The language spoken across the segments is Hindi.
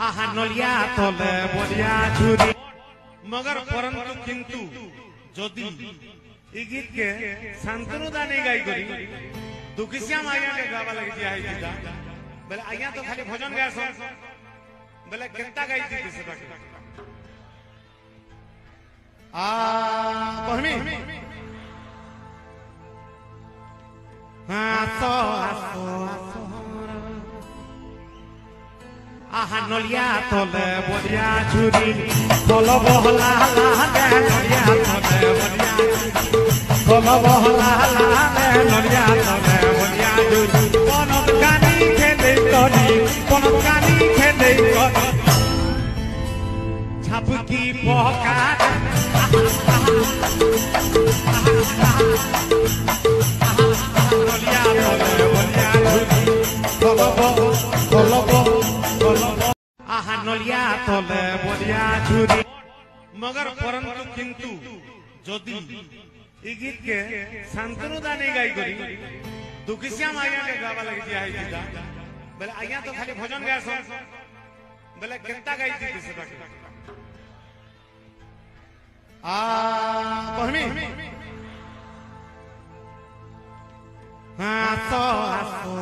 आहा नलिया तले बलिया झुरी मगर परंतु किंतु जदि ई गीत के शांतनु दानी गाई करी दुखिसिया माया के गावा लगी जी आई दीदा बोले आया तो खाली भजन गाय सो बोले केता गाई दी सेटा आ कहमी हां तो आसो आहा नलिया तले बलिया झुरी तल बहला लागे नलिया तले बलिया तल बहला लागे नलिया तले बलिया झुरी पनक कानी खेले तनी पनक कानी खेले तनी छापकी पका नलिया तले बलिया झुरी आहा नलिया तले बलिया झुरी मगर परंतु किंतु जदि ई गीत के शांतनु दानी गाई करी दुखिसिया माया के गावा लगी जी आई दीदा बोले आया तो खाली भजन गाय सो बोले केता गाई दी सेटा आ कहमी हां तो आसो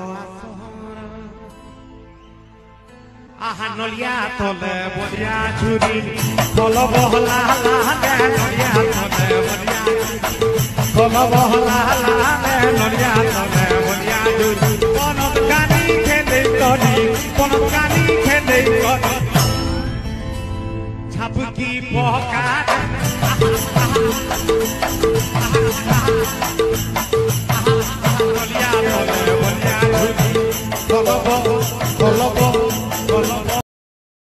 आहा नलिया तले बलिया झुरी तल बहला लागे नलिया तले बलिया तल बहला लागे नलिया तले बलिया झुरी पनक कानी खेले तनी पनक कानी खेले तनी छापकी पका